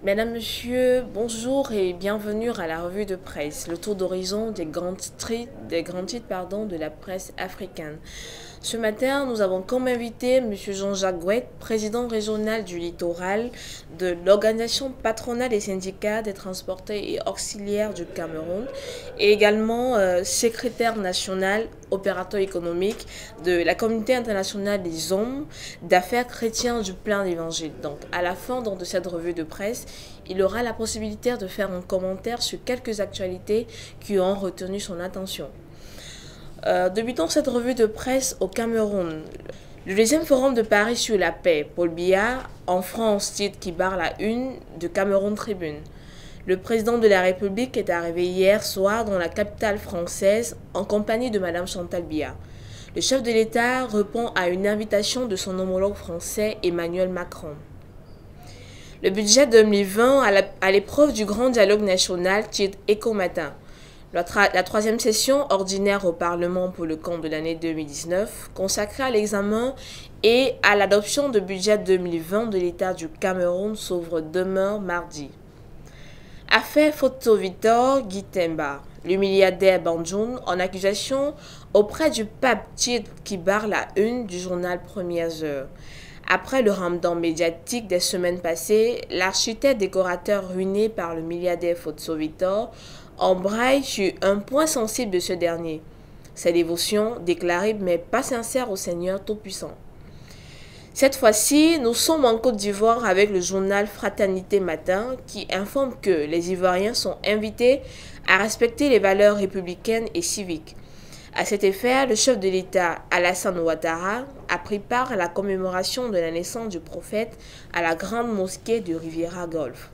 Mesdames, Messieurs, bonjour et bienvenue à la revue de presse, le tour d'horizon des grands titres de la presse africaine. Ce matin, nous avons comme invité M. Jean-Jacques Gouet, président régional du littoral de l'Organisation patronale des syndicats des transporteurs et auxiliaires du Cameroun et également secrétaire national opérateur économique de la communauté internationale des hommes d'affaires chrétiens du plein d'évangile. Donc, à la fin de cette revue de presse, il aura la possibilité de faire un commentaire sur quelques actualités qui ont retenu son attention. Débutons cette revue de presse au Cameroun. Le deuxième forum de Paris sur la paix, Paul Biya, en France, titre qui barre la une de Cameroun Tribune. Le président de la République est arrivé hier soir dans la capitale française en compagnie de Madame Chantal Biya. Le chef de l'État répond à une invitation de son homologue français Emmanuel Macron. Le budget 2020 à l'épreuve du grand dialogue national titre Éco Matin. La troisième session ordinaire au Parlement pour le compte de l'année 2019, consacrée à l'examen et à l'adoption de budget 2020 de l'État du Cameroun, s'ouvre demain mardi. Affaire Photo Victor Guitemba, le milliardaire Banjoun en accusation auprès du pape, titre qui barre la une du journal Premières Heures. Après le ramadan médiatique des semaines passées, l'architecte décorateur ruiné par le milliardaire Photo Victor embraye sur un point sensible de ce dernier, sa dévotion déclarée mais pas sincère au Seigneur Tout-Puissant. Cette fois-ci, nous sommes en Côte d'Ivoire avec le journal Fraternité Matin qui informe que les Ivoiriens sont invités à respecter les valeurs républicaines et civiques. À cet effet, le chef de l'État, Alassane Ouattara, a pris part à la commémoration de la naissance du prophète à la grande mosquée de Riviera Golf.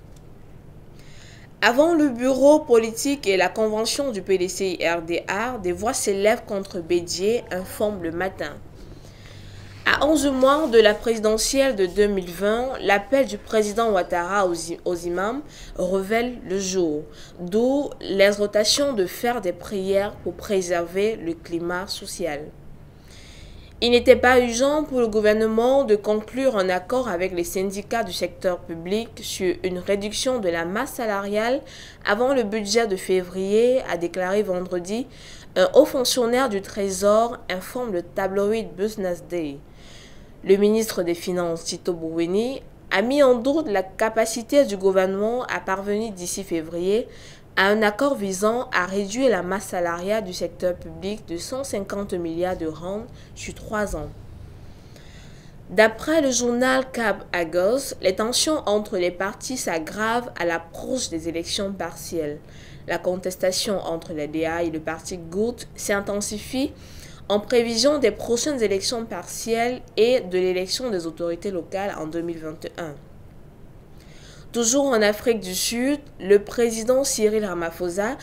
Avant le bureau politique et la convention du PDC-RDA, des voix s'élèvent contre Bédier, informe le matin. À 11 mois de la présidentielle de 2020, l'appel du président Ouattara aux imams révèle le jour, d'où l'exhortation de faire des prières pour préserver le climat social. Il n'était pas urgent pour le gouvernement de conclure un accord avec les syndicats du secteur public sur une réduction de la masse salariale avant le budget de février, a déclaré vendredi un haut fonctionnaire du Trésor, informe le tabloïd Business Day. Le ministre des Finances, Tito Bouweni, a mis en doute la capacité du gouvernement à parvenir d'ici février à un accord visant à réduire la masse salariale du secteur public de 150 milliards de rand sur 3 ans. D'après le journal Cap Agos, les tensions entre les partis s'aggravent à l'approche des élections partielles. La contestation entre les DA et le parti GOUT s'intensifie en prévision des prochaines élections partielles et de l'élection des autorités locales en 2021. Toujours en Afrique du Sud, le président Cyril Ramaphosa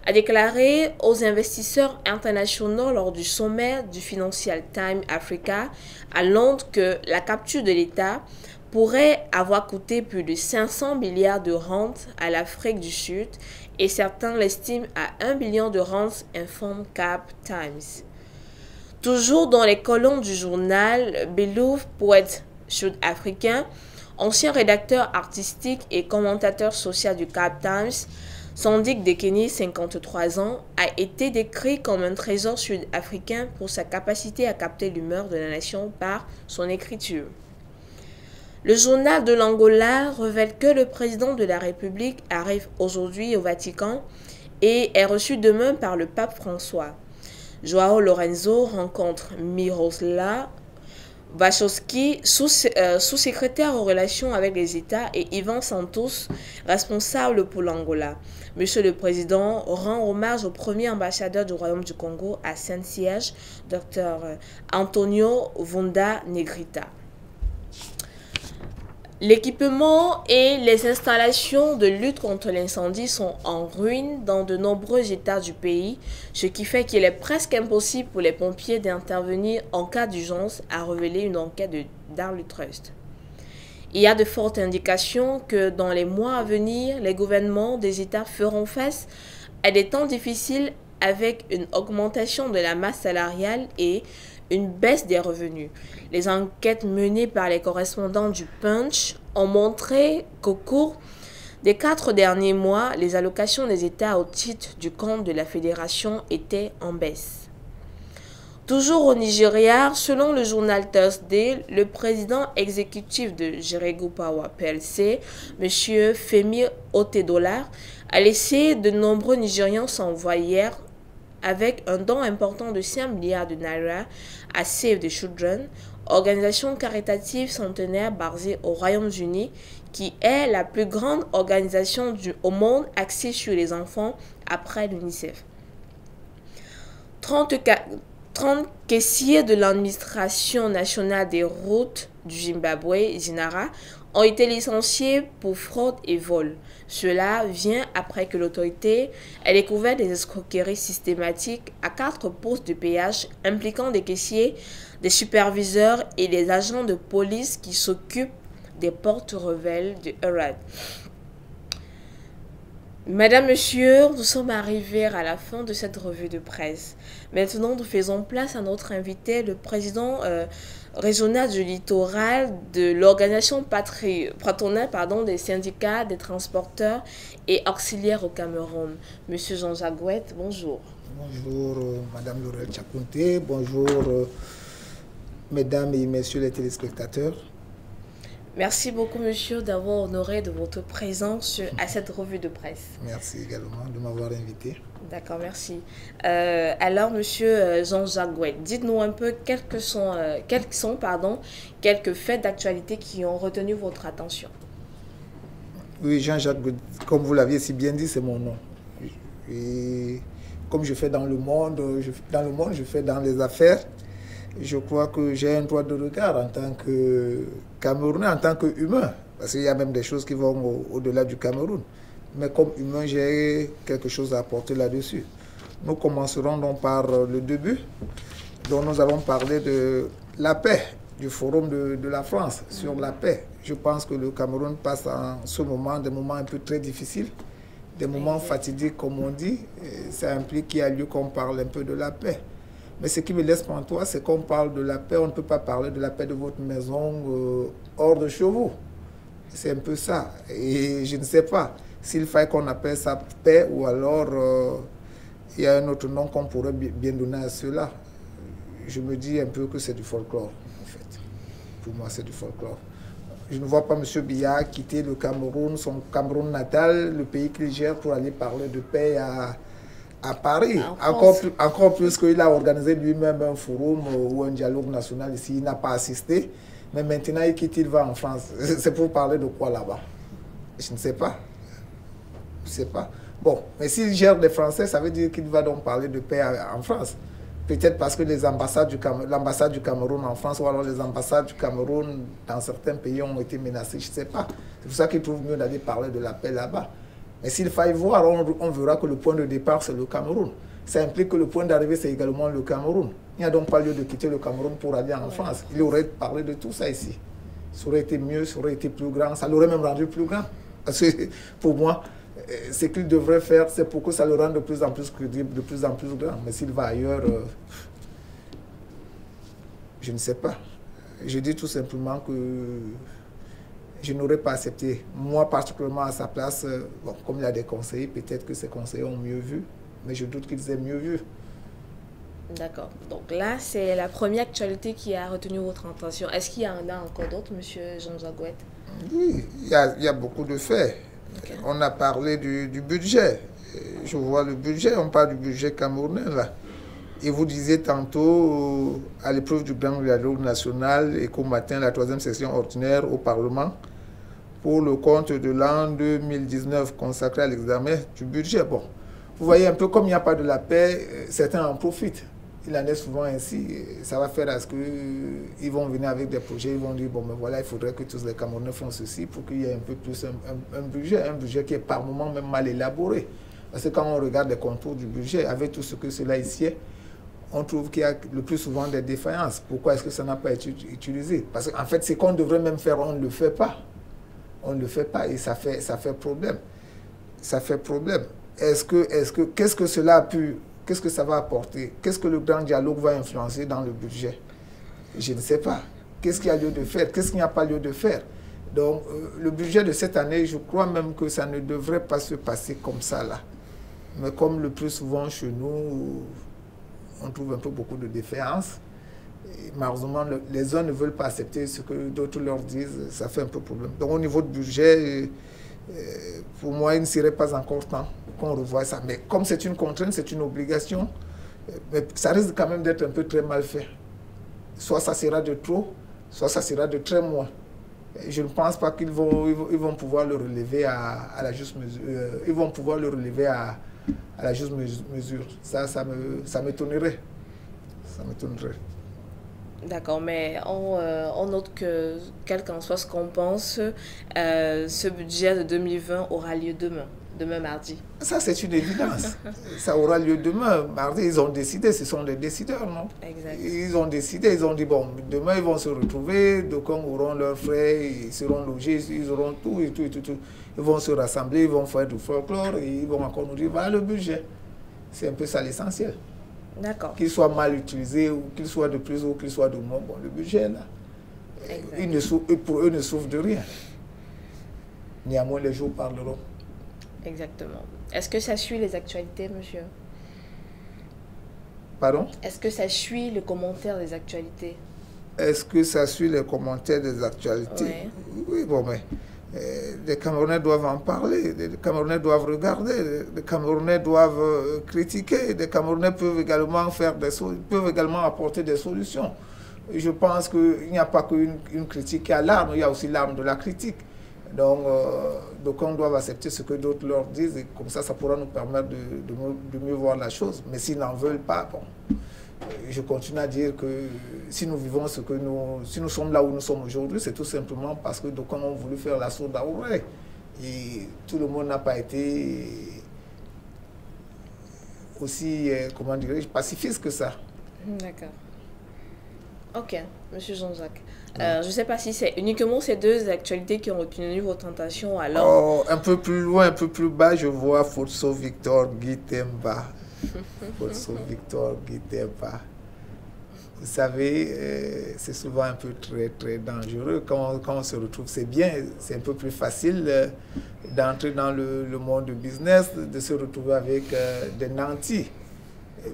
a déclaré aux investisseurs internationaux lors du sommet du Financial Times Africa à Londres que la capture de l'État pourrait avoir coûté plus de 500 milliards de rand à l'Afrique du Sud et certains l'estiment à 1 billion de rands, informe Cap Times. Toujours dans les colonnes du journal, Belouf, poète sud-africain, ancien rédacteur artistique et commentateur social du Cap Times, Sandik Dekeni, 53 ans, a été décrit comme un trésor sud-africain pour sa capacité à capter l'humeur de la nation par son écriture. Le journal de l'Angola révèle que le président de la République arrive aujourd'hui au Vatican et est reçu demain par le pape François. Joao Lorenzo rencontre Miroslav Wachowski, sous-secrétaire aux relations avec les États, et Ivan Santos, responsable pour l'Angola. Monsieur le Président rend hommage au premier ambassadeur du Royaume du Congo à Saint-Siège, Dr Antonio Vunda Negrita. L'équipement et les installations de lutte contre l'incendie sont en ruine dans de nombreux États du pays, ce qui fait qu'il est presque impossible pour les pompiers d'intervenir en cas d'urgence, a révélé une enquête de Darlu Trust. Il y a de fortes indications que dans les mois à venir, les gouvernements des États feront face à des temps difficiles avec une augmentation de la masse salariale et une baisse des revenus. Les enquêtes menées par les correspondants du Punch ont montré qu'au cours Des 4 derniers mois, les allocations des États au titre du compte de la Fédération étaient en baisse. Toujours au Nigeria, selon le journal Thursday, le président exécutif de Geregu Power PLC, M. Femi Otedola, a laissé de nombreux Nigérians sans voix hier avec un don important de 5 milliards de naira à Save the Children, organisation caritative centenaire basée au Royaume-Uni, qui est la plus grande organisation au monde axée sur les enfants après l'UNICEF. 30 caissiers de l'administration nationale des routes du Zimbabwe, ZINARA, ont été licenciés pour fraude et vol. Cela vient après que l'autorité ait découvert des escroqueries systématiques à 4 postes de péage impliquant des caissiers, des superviseurs et des agents de police qui s'occupent des porte-rebelles de Herat. Madame, Monsieur, nous sommes arrivés à la fin de cette revue de presse. Maintenant, nous faisons place à notre invité, le président régional du littoral de l'organisation patronale des syndicats des transporteurs et auxiliaires au Cameroun. Monsieur Jean-Jacques Gouet, bonjour. Bonjour, Madame Laurel Tchakounté. Bonjour, Mesdames et Messieurs les téléspectateurs. Merci beaucoup, monsieur, d'avoir honoré de votre présence à cette revue de presse. Merci également de m'avoir invité. D'accord, merci. Alors, monsieur Jean-Jacques Gouet, dites-nous un peu quels sont quelques faits d'actualité qui ont retenu votre attention. Oui, Jean-Jacques Gouet, comme vous l'aviez si bien dit, c'est mon nom. Et comme je fais dans le monde, je fais dans les affaires. Je crois que j'ai un droit de regard en tant que Camerounais, en tant qu'humain, parce qu'il y a même des choses qui vont au-delà du Cameroun. Mais comme humain, j'ai quelque chose à apporter là-dessus. Nous commencerons donc par le début, dont nous allons parler de la paix, du forum de la France sur la paix. Je pense que le Cameroun passe en ce moment des moments un peu très difficiles, des moments fatidiques comme on dit. Et ça implique qu'il y a lieu qu'on parle un peu de la paix. Mais ce qui me laisse pantois, c'est qu'on parle de la paix. On ne peut pas parler de la paix de votre maison hors de chez vous. C'est un peu ça. Et je ne sais pas s'il faille qu'on appelle ça paix ou alors il y a un autre nom qu'on pourrait bien donner à cela. Je me dis un peu que c'est du folklore, en fait. Pour moi, c'est du folklore. Je ne vois pas M. Biya quitter le Cameroun, son Cameroun natal, le pays qu'il gère, pour aller parler de paix à Paris, encore plus qu'il a organisé lui-même un forum ou un dialogue national ici, il n'a pas assisté. Mais maintenant, il va en France. C'est pour parler de quoi là-bas? Je ne sais pas. Je ne sais pas. Bon, mais s'il gère des Français, ça veut dire qu'il va donc parler de paix en France. Peut-être parce que l'ambassade du Cameroun en France ou alors les ambassades du Cameroun dans certains pays ont été menacées, je ne sais pas. C'est pour ça qu'il trouve mieux d'aller parler de la paix là-bas. Mais s'il faille voir, on verra que le point de départ, c'est le Cameroun. Ça implique que le point d'arrivée, c'est également le Cameroun. Il n'y a donc pas lieu de quitter le Cameroun pour aller en France. Il aurait parlé de tout ça ici. Ça aurait été mieux, ça aurait été plus grand. Ça l'aurait même rendu plus grand. Parce que pour moi, ce qu'il devrait faire, c'est pour que ça le rende de plus en plus crédible, de plus en plus grand. Mais s'il va ailleurs, je ne sais pas. Je dis tout simplement que je n'aurais pas accepté. Moi, particulièrement à sa place, bon, comme il y a des conseillers, peut-être que ces conseillers ont mieux vu, mais je doute qu'ils aient mieux vu. D'accord. Donc là, c'est la première actualité qui a retenu votre attention. Est-ce qu'il y en a encore d'autres, M. Jean-Jacques Gouet? Oui, il y a beaucoup de faits. Okay. On a parlé du budget. Je vois le budget, on parle du budget camerounais là. Et vous disiez tantôt, à l'épreuve du grand dialogue national et qu'au matin, la 3e session ordinaire au Parlement, pour le compte de l'an 2019 consacré à l'examen du budget. Bon, vous voyez un peu comme il n'y a pas de la paix, certains en profitent. Il en est souvent ainsi. Ça va faire à ce qu'ils vont venir avec des projets, ils vont dire, bon, mais voilà, il faudrait que tous les Camerounais font ceci pour qu'il y ait un peu plus un budget qui est par moments même mal élaboré. Parce que quand on regarde les contours du budget, avec tout ce que cela ici est, on trouve qu'il y a le plus souvent des défaillances. Pourquoi est-ce que ça n'a pas été utilisé? Parce qu'en fait, ce qu'on devrait même faire, on ne le fait pas. On ne le fait pas et ça fait problème. Ça fait problème. Qu'est-ce que cela a pu, qu'est-ce que ça va apporter? Qu'est-ce que le grand dialogue va influencer dans le budget? Je ne sais pas. Qu'est-ce qu'il y a lieu de faire? Qu'est-ce qu'il n'y a pas lieu de faire? Donc, le budget de cette année, je crois même que ça ne devrait pas se passer comme ça, là. Mais comme le plus souvent chez nous, on trouve un peu beaucoup de défaillances. Et malheureusement, les uns ne veulent pas accepter ce que d'autres leur disent. Ça fait un peu problème. Donc, au niveau du budget, pour moi, il ne serait pas encore temps qu'on revoie ça. Mais comme c'est une contrainte, c'est une obligation, mais ça risque quand même d'être un peu très mal fait. Soit ça sera de trop, soit ça sera de très moins. Je ne pense pas qu'ils vont pouvoir le relever à la juste mesure. Ils vont pouvoir le relever à la juste mesure. Ça m'étonnerait. Ça m'étonnerait. D'accord, mais on note que, quel qu'en soit ce qu'on pense, ce budget de 2020 aura lieu demain mardi. Ça, c'est une évidence. Ça aura lieu demain. Mardi, ils ont décidé, ce sont les décideurs, non? Exact. Ils ont décidé, ils ont dit, bon, demain, ils vont se retrouver, d'aucuns auront leurs frais, ils seront logés, ils auront tout et tout et tout, tout. Ils vont se rassembler, ils vont faire du folklore et ils vont encore nous dire, voilà le budget. C'est un peu ça l'essentiel. D'accord. Qu'il soit mal utilisé ou qu'il soit de plus ou qu'il soit de moins, bon, le budget, là, pour eux, ne souffrent de rien. Néanmoins, les jours parleront. Exactement. Est-ce que ça suit les actualités, monsieur? Pardon? Est-ce que ça suit le commentaire des actualités? Est-ce que ça suit les commentaires des actualités? Ouais. Oui, bon, mais les Camerounais doivent en parler, les Camerounais doivent regarder, les Camerounais doivent critiquer, les Camerounais peuvent également peuvent également apporter des solutions. Je pense qu'il n'y a pas qu'une critique qui a l'arme, il y a aussi l'arme de la critique. Donc on doit accepter ce que d'autres leur disent et comme ça pourra nous permettre de mieux voir la chose. Mais s'ils n'en veulent pas, bon, je continue à dire que si nous vivons si nous sommes là où nous sommes aujourd'hui, c'est tout simplement parce que d'aucuns ont voulu faire la sourde oreille. Et tout le monde n'a pas été aussi, comment dirais-je, pacifiste que ça. D'accord. Ok, monsieur Jean-Jacques. Je ne sais pas si c'est uniquement ces deux actualités qui ont retenu votre attention alors. Oh, un peu plus loin, un peu plus bas, je vois Fotso Victor Guitemba. Fotso Victor Guitemba. Vous savez, c'est souvent un peu très dangereux. Quand on se retrouve, c'est bien, c'est un peu plus facile d'entrer dans le monde du business, de se retrouver avec des nantis.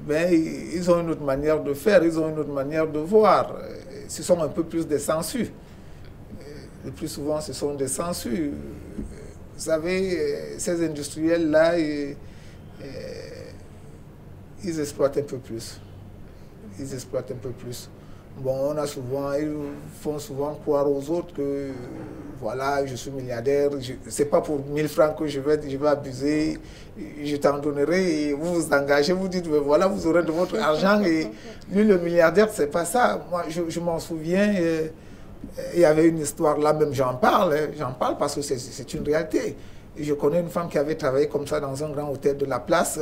Mais ils ont une autre manière de faire, ils ont une autre manière de voir. Ce sont un peu plus des sangsues. Le plus souvent, ce sont des sangsues. Vous savez, ces industriels-là, ils exploitent un peu plus. Ils exploitent un peu plus. Bon, ils font souvent croire aux autres que, voilà, je suis milliardaire, c'est pas pour 1000 francs que je vais abuser, je t'en donnerai et vous vous engagez, vous dites, mais voilà, vous aurez de votre argent et lui, le milliardaire, c'est pas ça. Moi, je m'en souviens, il y avait une histoire là, même j'en parle parce que c'est une réalité. Et je connais une femme qui avait travaillé comme ça dans un grand hôtel de la place,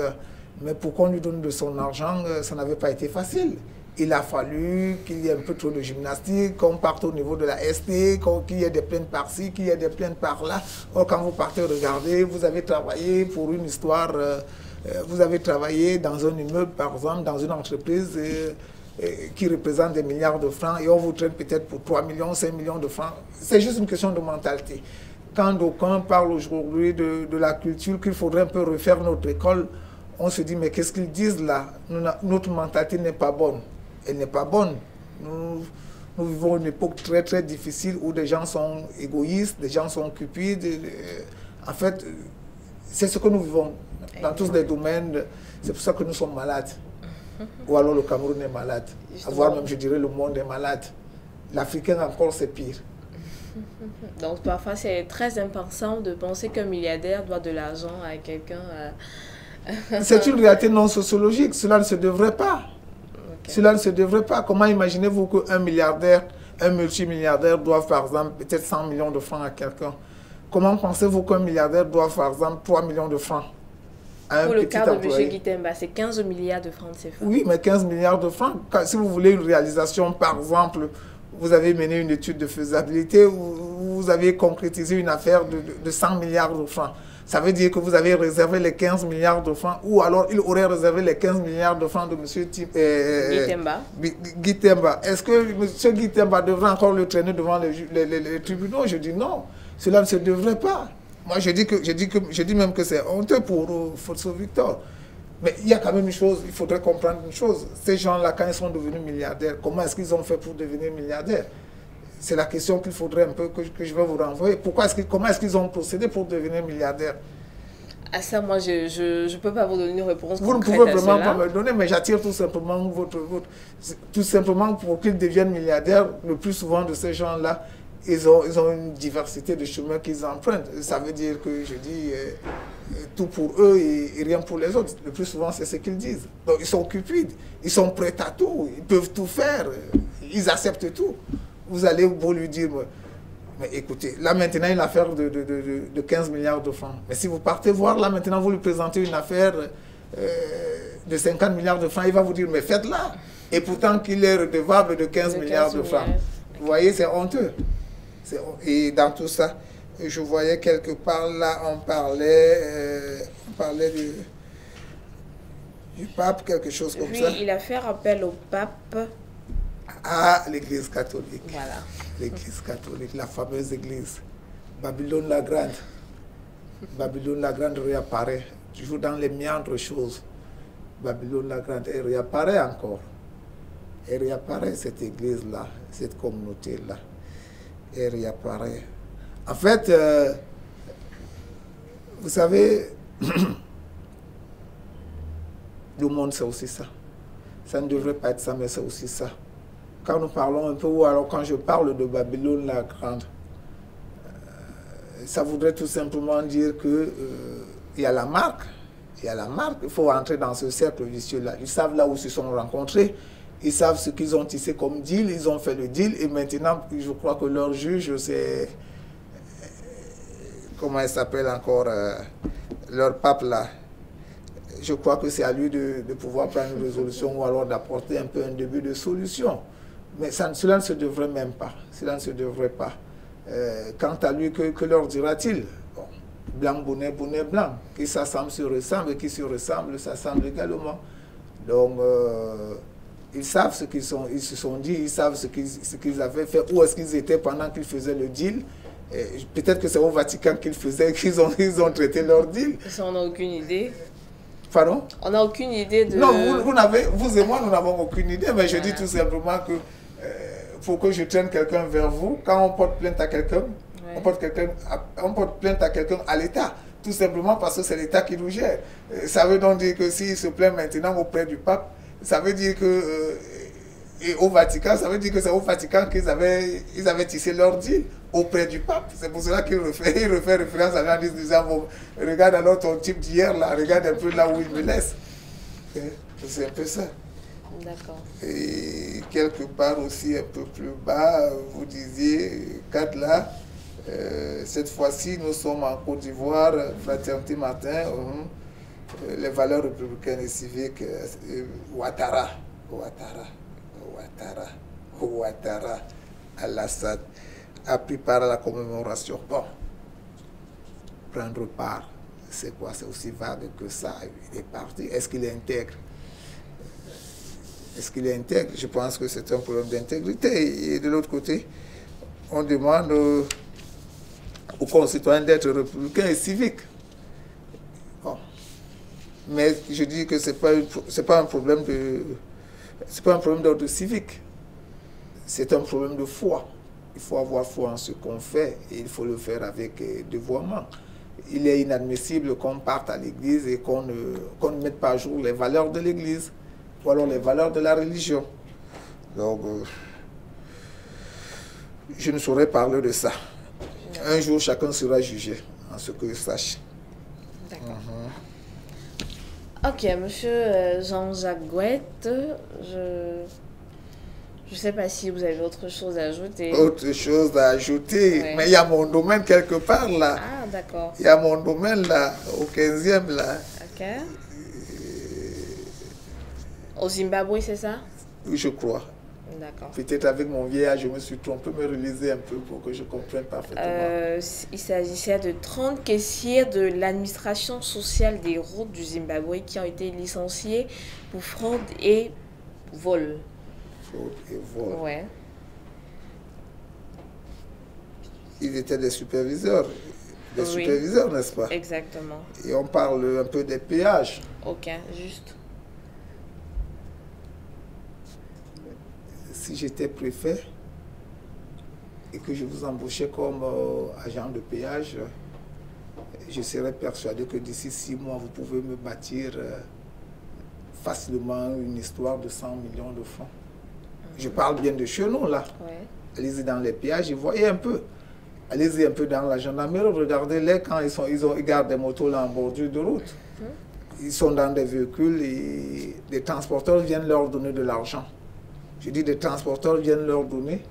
mais pour qu'on lui donne de son argent, ça n'avait pas été facile. Il a fallu qu'il y ait un peu trop de gymnastique, qu'on parte au niveau de la ST, qu'il y ait des plaintes par-ci, qu'il y ait des plaintes par-là. Or, quand vous partez regarder, vous avez travaillé pour une histoire, vous avez travaillé dans un immeuble, par exemple, dans une entreprise qui représente des milliards de francs et on vous traite peut-être pour 3 millions, 5 millions de francs. C'est juste une question de mentalité. Quand d'aucuns parlent aujourd'hui de la culture, qu'il faudrait un peu refaire notre école, on se dit, mais qu'est-ce qu'ils disent là? Notre mentalité n'est pas bonne. Elle n'est pas bonne. Nous vivons une époque très difficile où des gens sont égoïstes, des gens sont cupides. En fait, c'est ce que nous vivons dans tous les domaines. C'est pour ça que nous sommes malades. Ou alors le Cameroun est malade. Voire même, je dirais, le monde est malade. L'Africain encore, c'est pire. Donc parfois, c'est très impensable de penser qu'un milliardaire doit de l'argent à quelqu'un. C'est une réalité non sociologique. Cela ne se devrait pas. Cela ne se devrait pas. Comment imaginez-vous qu'un milliardaire, un multimilliardaire doive, par exemple, peut-être 100 millions de francs à quelqu'un? Comment pensez-vous qu'un milliardaire doive, par exemple, 3 millions de francs à un petit employé? Pour le cas de M. Guitemba, c'est 15 milliards de francs CFA. Oui, mais 15 milliards de francs. Si vous voulez une réalisation, par exemple, vous avez mené une étude de faisabilité ou vous avez concrétisé une affaire de 100 milliards de francs. Ça veut dire que vous avez réservé les 15 milliards de francs, ou alors il aurait réservé les 15 milliards de francs de M. Guy Temba. Est-ce que M. Guy Temba devrait encore le traîner devant les tribunaux? Je dis non, cela ne se devrait pas. Moi, je dis même que c'est honteux pour Fosso Victor. Mais il y a quand même une chose, il faudrait comprendre une chose. Ces gens-là, quand ils sont devenus milliardaires, comment est-ce qu'ils ont fait pour devenir milliardaires? C'est la question qu'il faudrait un peu que je vais vous renvoyer. Comment est-ce qu'ils ont procédé pour devenir milliardaires? À ça, moi, je ne peux pas vous donner une réponse Vous ne concrète pouvez à vraiment cela. pas me le donner, mais j'attire tout simplement tout simplement pour qu'ils deviennent milliardaires. Le plus souvent de ces gens-là, ils ont une diversité de chemins qu'ils empruntent. Ça veut dire que je dis tout pour eux et rien pour les autres. Le plus souvent, c'est ce qu'ils disent. Donc, ils sont cupides, ils sont prêts à tout, ils peuvent tout faire, ils acceptent tout. Vous allez beau lui dire, mais écoutez, là maintenant, une affaire de 15 milliards de francs. Mais si vous partez voir, là maintenant, vous lui présentez une affaire de 50 milliards de francs, il va vous dire, mais faites-la. Et pourtant qu'il est redevable de 15 milliards de francs. Vous voyez, c'est honteux. Et dans tout ça, je voyais quelque part là, on parlait du pape, quelque chose comme ça. Oui, il a fait appel au pape. À l'Église catholique. Voilà. L'Église catholique, la fameuse Église. Babylone la Grande. Babylone la Grande réapparaît, toujours dans les méandres choses. Babylone la Grande, elle réapparaît encore. Elle réapparaît, cette Église-là, cette communauté-là. Elle réapparaît. En fait, vous savez, le monde, c'est aussi ça. Ça ne devrait pas être ça, mais c'est aussi ça. Quand nous parlons un peu, ou alors quand je parle de Babylone la Grande, ça voudrait tout simplement dire que il y a la marque. Il y a la marque. Il faut entrer dans ce cercle vicieux-là. Ils savent là où ils se sont rencontrés. Ils savent ce qu'ils ont tissé comme deal. Ils ont fait le deal. Et maintenant, je crois que leur juge, c'est... Comment il s'appelle encore leur pape là. Je crois que c'est à lui de pouvoir prendre une résolution ou alors d'apporter un peu un début de solution. Mais cela ne se devrait même pas. Cela ne se devrait pas. Quant à lui, que leur dira-t-il? Bon, blanc, bonnet, bonnet, blanc. Qui s'assemble se ressemble et qui se ressemble s'assemble également. Donc, ils savent ce qu'ils se sont dit, ils savent ce qu'ils avaient fait, où est-ce qu'ils étaient pendant qu'ils faisaient le deal. Peut-être que c'est au Vatican qu'ils ont traité leur deal. Ça, on n'a aucune idée. Pardon? On n'a aucune idée de... Non, vous et moi, nous n'avons aucune idée, mais je dis tout simplement que pour que je traîne quelqu'un vers vous, quand on porte plainte à quelqu'un, on porte plainte à quelqu'un à l'État, tout simplement parce que c'est l'État qui nous gère. Ça veut donc dire que s'il se plaint maintenant auprès du pape, ça veut dire que et au Vatican, ça veut dire que c'est au Vatican qu'ils avaient tissé leur deal auprès du pape. C'est pour cela qu'il refait référence à l'un disant, bon, regarde alors ton type d'hier là, regarde un peu là où il me laisse. C'est un peu ça. D'accord. Et quelque part aussi un peu plus bas, vous disiez, Kat là, cette fois-ci nous sommes en Côte d'Ivoire, Fraternité Matin, les valeurs républicaines et civiques, Ouattara, Alassane a pris part à la commémoration. Bon, prendre part, c'est quoi? C'est aussi vague que ça. Il est parti. Est-ce qu'il est intègre? Est-ce qu'il est intègre? Je pense que c'est un problème d'intégrité. Et de l'autre côté, on demande aux concitoyens d'être républicains et civiques. Bon. Mais je dis que c'est pas un problème d'ordre civique. C'est un problème de foi. Il faut avoir foi en ce qu'on fait et il faut le faire avec dévouement. Il est inadmissible qu'on parte à l'église et qu'on ne mette pas à jour les valeurs de l'église ou alors les valeurs de la religion. Donc, je ne saurais parler de ça. Un jour, chacun sera jugé, en ce que je sache. D'accord. Ok, monsieur Jean-Jacques Gouette, je ne sais pas si vous avez autre chose à ajouter. Autre chose à ajouter, oui. Mais il y a mon domaine quelque part là. Ah, d'accord. Il y a mon domaine là, au 15e là. Ok. Au Zimbabwe, c'est ça? Oui, je crois. D'accord. Peut-être avec mon vieillage, je me suis trompé, me relisez un peu pour que je comprenne parfaitement. Il s'agissait de 30 caissiers de l'administration sociale des routes du Zimbabwe qui ont été licenciés pour fraude et vol. Fraude et vol. Ouais. Ils étaient des superviseurs. Des Oui. superviseurs, n'est-ce pas? Exactement. Et on parle un peu des péages. Ok, juste. Si j'étais préfet et que je vous embauchais comme agent de péage, je serais persuadé que d'ici 6 mois, vous pouvez me bâtir facilement une histoire de 100 millions de francs. Je parle bien de chez nous, là. Ouais. Allez-y dans les péages et voyez un peu. Allez-y un peu dans la gendarmerie, regardez-les quand ils gardent des motos là en bordure de route. Ils sont dans des véhicules et des transporteurs viennent leur donner de l'argent. Je dis des transporteurs viennent leur donner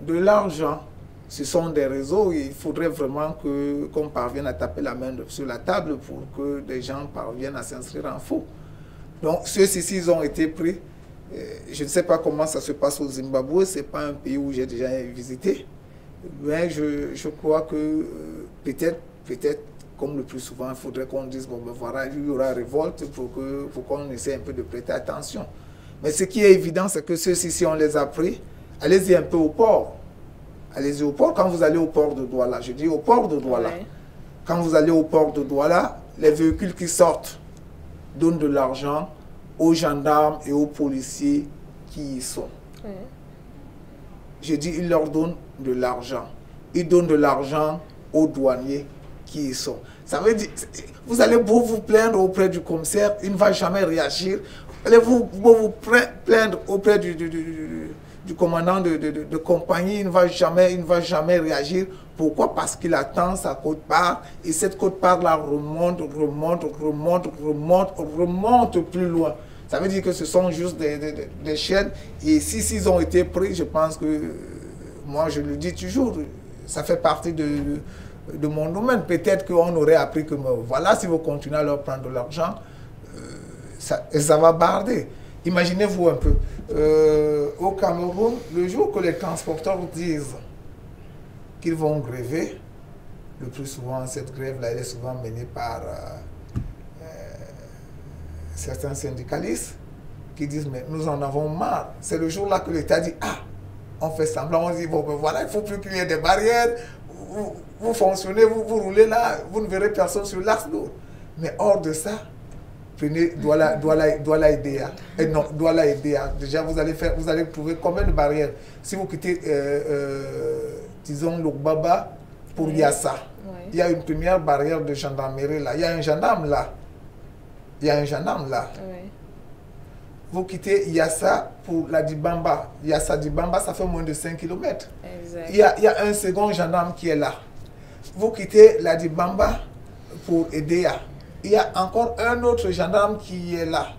de l'argent. Ce sont des réseaux et il faudrait vraiment qu'on parvienne à taper la main sur la table pour que des gens parviennent à s'inscrire en faux. Donc ceux-ci, ils ont été pris. Je ne sais pas comment ça se passe au Zimbabwe, ce n'est pas un pays où j'ai déjà visité. Mais je crois que peut-être, comme le plus souvent, il faudrait qu'on dise, bon ben voilà, il y aura révolte pour qu'on essaie un peu de prêter attention. Mais ce qui est évident, c'est que ceux-ci, si on les a pris, allez-y un peu au port. Allez-y au port, quand vous allez au port de Douala, je dis au port de Douala. Ouais. Quand vous allez au port de Douala, les véhicules qui sortent donnent de l'argent aux gendarmes et aux policiers qui y sont. Ouais. Je dis, ils leur donnent de l'argent. Ils donnent de l'argent aux douaniers qui y sont. Ça veut dire, vous allez vous plaindre auprès du commissaire, il ne va jamais réagir. Allez-vous vous plaindre auprès du commandant de compagnie, il ne va jamais réagir. Pourquoi? Parce qu'il attend sa quote-part et cette quote-part-là remonte plus loin. Ça veut dire que ce sont juste des chaînes. Et s'ils ont été pris, je pense que, moi je le dis toujours, ça fait partie de mon domaine. Peut-être qu'on aurait appris que, voilà, si vous continuez à leur prendre de l'argent, ça va barder. Imaginez-vous un peu, au Cameroun, le jour que les transporteurs disent qu'ils vont gréver, le plus souvent, cette grève-là, elle est souvent menée par certains syndicalistes qui disent, mais nous en avons marre. C'est le jour-là que l'État dit, ah, on fait semblant, on dit, bon, ben voilà, il ne faut plus qu'il y ait des barrières, vous fonctionnez, vous roulez là, vous ne verrez personne sur l'axe lourd. Mais hors de ça, prenez Douala Idea. Non, Douala Idea. Déjà, vous allez trouver combien de barrières? Si vous quittez, disons, Lokbaba pour Yassa, il y a une première barrière de gendarmerie là. Il y a un gendarme là. Vous quittez Yassa pour la Dibamba. Yassa Dibamba, ça fait moins de 5 km. Il y a un second gendarme qui est là. Vous quittez la Dibamba pour Edea. Il y a encore un autre gendarme qui est là.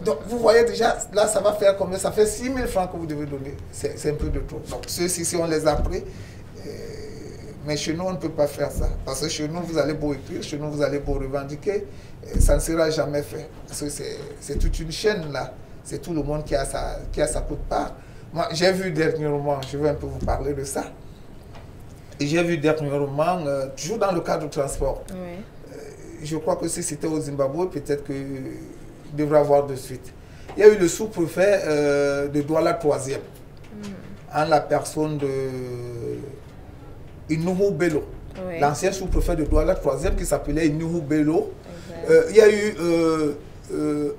Donc, vous voyez déjà, là, ça va faire combien? Ça fait 6 000 francs que vous devez donner. C'est un peu de trop. Donc, ceux-ci, si on les a pris, mais chez nous, on ne peut pas faire ça. Parce que chez nous, vous allez beau écrire, chez nous, vous allez beau revendiquer, ça ne sera jamais fait. Parce que c'est toute une chaîne, là. C'est tout le monde qui a sa quote-part. Moi, j'ai vu dernièrement, je vais un peu vous parler de ça. Et j'ai vu dernièrement, toujours dans le cadre du transport, je crois que si c'était au Zimbabwe, peut-être qu'il devrait avoir de suite. Il y a eu le sous-préfet de Douala 3e, en la personne de Inuhu Bello, l'ancien sous-préfet de Douala 3e qui s'appelait Inuhu Bello. Il y a eu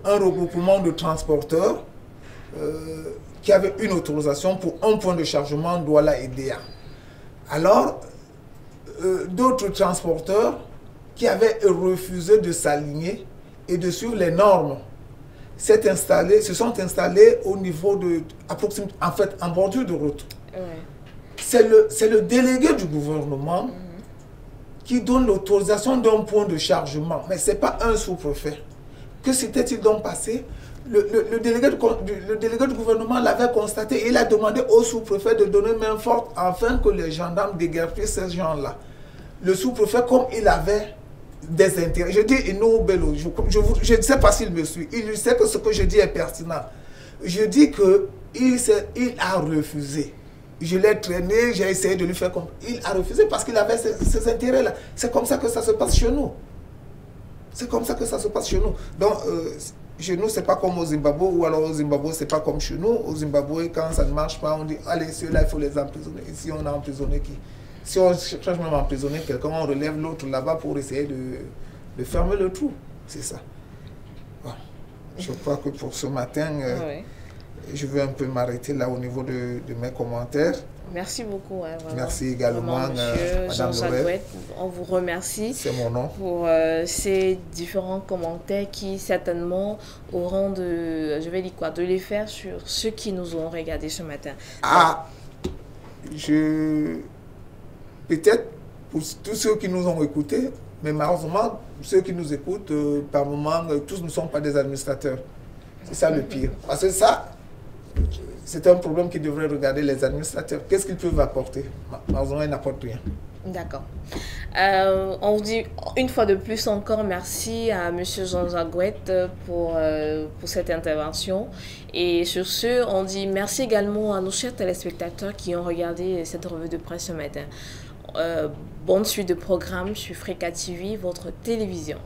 un regroupement de transporteurs qui avait une autorisation pour un point de chargement Douala Idea. Alors, d'autres transporteurs qui avaient refusé de s'aligner et de suivre les normes se sont installés au niveau de, en fait, en bordure de route. C'est le délégué du gouvernement qui donne l'autorisation d'un point de chargement. Mais ce n'est pas un sous-préfet. Que s'était-il donc passé? Le délégué du gouvernement l'avait constaté et il a demandé au sous-préfet de donner main forte afin que les gendarmes déguerpissent ces gens-là. Le sous-préfet, comme il avait des intérêts, je dis Inuhu Bello, je ne sais pas s'il me suit, il sait que ce que je dis est pertinent. Je dis qu'il a refusé. Je l'ai traîné, j'ai essayé de lui faire comprendre. Il a refusé parce qu'il avait ces intérêts-là. C'est comme ça que ça se passe chez nous. C'est comme ça que ça se passe chez nous. Donc, chez nous, c'est pas comme au Zimbabwe, ou alors au Zimbabwe, c'est pas comme chez nous. Au Zimbabwe, quand ça ne marche pas, on dit, allez, ceux-là, il faut les emprisonner. Ici, on a emprisonné qui? Si on cherche même à emprisonner quelqu'un, on relève l'autre là-bas pour essayer de fermer le trou. C'est ça. Bon. Je crois que pour ce matin, je vais un peu m'arrêter là au niveau de mes commentaires. Merci beaucoup. Merci également, Madame Lorraine. On vous remercie. C'est mon nom. Pour ces différents commentaires qui certainement auront de l'effet sur ceux qui nous ont regardés ce matin. Ah, peut-être pour tous ceux qui nous ont écoutés, mais malheureusement, ceux qui nous écoutent, par moment, tous ne sont pas des administrateurs. C'est ça le pire. Parce que ça, c'est un problème qui devrait regarder les administrateurs. Qu'est-ce qu'ils peuvent apporter? Malheureusement, ils n'apportent rien. D'accord. On vous dit une fois de plus encore merci à M. Jean-Jacques Gouette pour cette intervention. Et sur ce, on dit merci également à nos chers téléspectateurs qui ont regardé cette revue de presse ce matin. Bonne suite de programme sur Freka TV, votre télévision.